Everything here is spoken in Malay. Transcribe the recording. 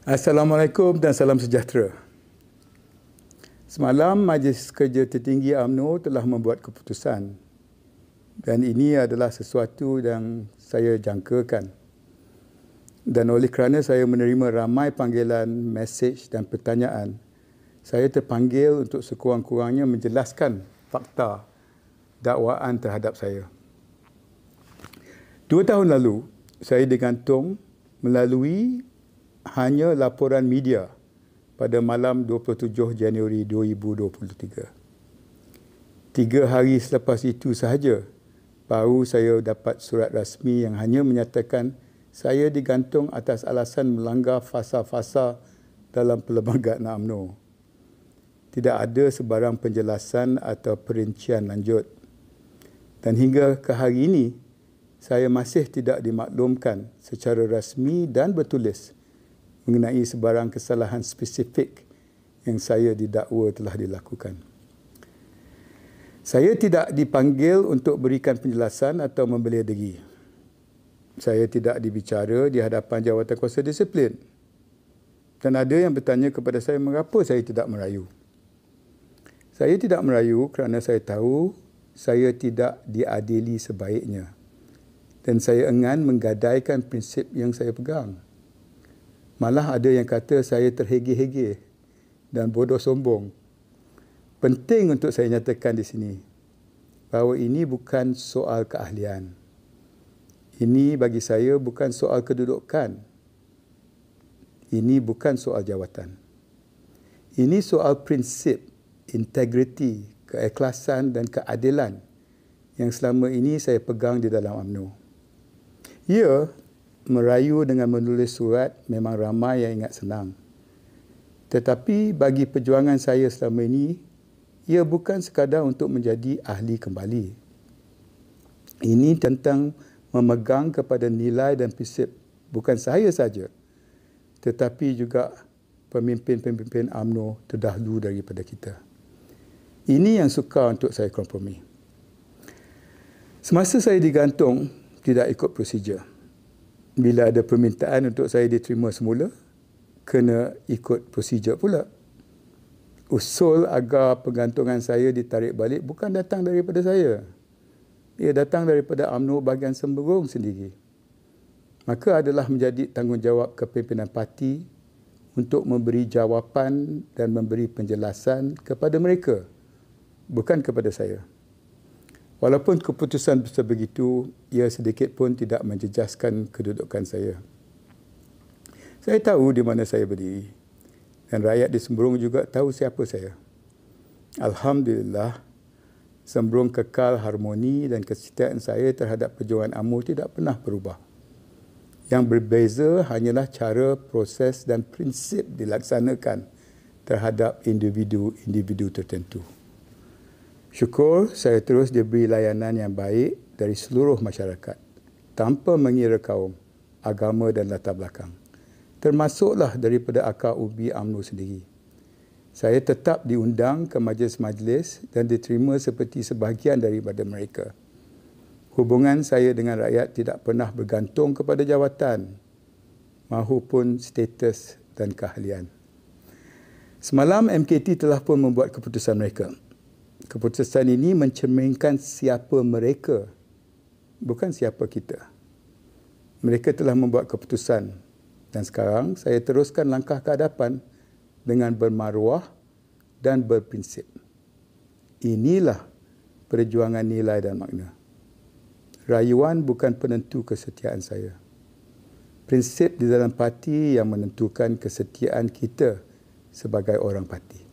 Assalamualaikum dan salam sejahtera. Semalam Majlis Kerja Tertinggi UMNO telah membuat keputusan dan ini adalah sesuatu yang saya jangkakan. Dan oleh kerana saya menerima ramai panggilan, mesej dan pertanyaan, saya terpanggil untuk sekurang-kurangnya menjelaskan fakta dakwaan terhadap saya. 2 tahun lalu, saya digantung melalui hanya laporan media pada malam 27 Januari 2023. 3 hari selepas itu sahaja, baru saya dapat surat rasmi yang hanya menyatakan saya digantung atas alasan melanggar fasa-fasa dalam perlembagaan UMNO. Tidak ada sebarang penjelasan atau perincian lanjut. Dan hingga ke hari ini, saya masih tidak dimaklumkan secara rasmi dan bertulis mengenai sebarang kesalahan spesifik yang saya didakwa telah dilakukan. Saya tidak dipanggil untuk berikan penjelasan atau membela diri. Saya tidak dibicara di hadapan jawatan kuasa disiplin. Dan ada yang bertanya kepada saya mengapa saya tidak merayu. Saya tidak merayu kerana saya tahu saya tidak diadili sebaiknya. Dan saya enggan menggadaikan prinsip yang saya pegang. Malah ada yang kata saya terhege-hege dan bodoh sombong. Penting untuk saya nyatakan di sini bahawa ini bukan soal keahlian. Ini bagi saya bukan soal kedudukan. Ini bukan soal jawatan. Ini soal prinsip, integriti, keikhlasan dan keadilan yang selama ini saya pegang di dalam UMNO. Ya, merayu dengan menulis surat memang ramai yang ingat senang. Tetapi bagi perjuangan saya selama ini, ia bukan sekadar untuk menjadi ahli kembali. Ini tentang memegang kepada nilai dan prinsip bukan saya saja, tetapi juga pemimpin-pemimpin UMNO terdahulu daripada kita. Ini yang sukar untuk saya kompromi. Semasa saya digantung, tidak ikut prosedur. Bila ada permintaan untuk saya diterima semula, kena ikut prosedur pula. Usul agar penggantungan saya ditarik balik bukan datang daripada saya. Ia datang daripada UMNO bahagian Semberong sendiri. Maka adalah menjadi tanggungjawab kepimpinan parti untuk memberi jawapan dan memberi penjelasan kepada mereka, bukan kepada saya. Walaupun keputusan sebegitu, ia sedikit pun tidak menjejaskan kedudukan saya. Saya tahu di mana saya berdiri dan rakyat di Semberong juga tahu siapa saya. Alhamdulillah, Semberong kekal harmoni dan kesetiaan saya terhadap perjuangan UMNO tidak pernah berubah. Yang berbeza hanyalah cara, proses dan prinsip dilaksanakan terhadap individu-individu tertentu. Syukur saya terus diberi layanan yang baik dari seluruh masyarakat tanpa mengira kaum, agama dan latar belakang. Termasuklah daripada akar ubi UMNO sendiri. Saya tetap diundang ke majlis-majlis dan diterima seperti sebahagian daripada mereka. Hubungan saya dengan rakyat tidak pernah bergantung kepada jawatan mahupun status dan keahlian. Semalam MKT telah pun membuat keputusan mereka. Keputusan ini mencerminkan siapa mereka, bukan siapa kita. Mereka telah membuat keputusan dan sekarang saya teruskan langkah ke hadapan dengan bermaruah dan berprinsip. Inilah perjuangan nilai dan makna. Rayuan bukan penentu kesetiaan saya. Prinsip di dalam parti yang menentukan kesetiaan kita sebagai orang parti.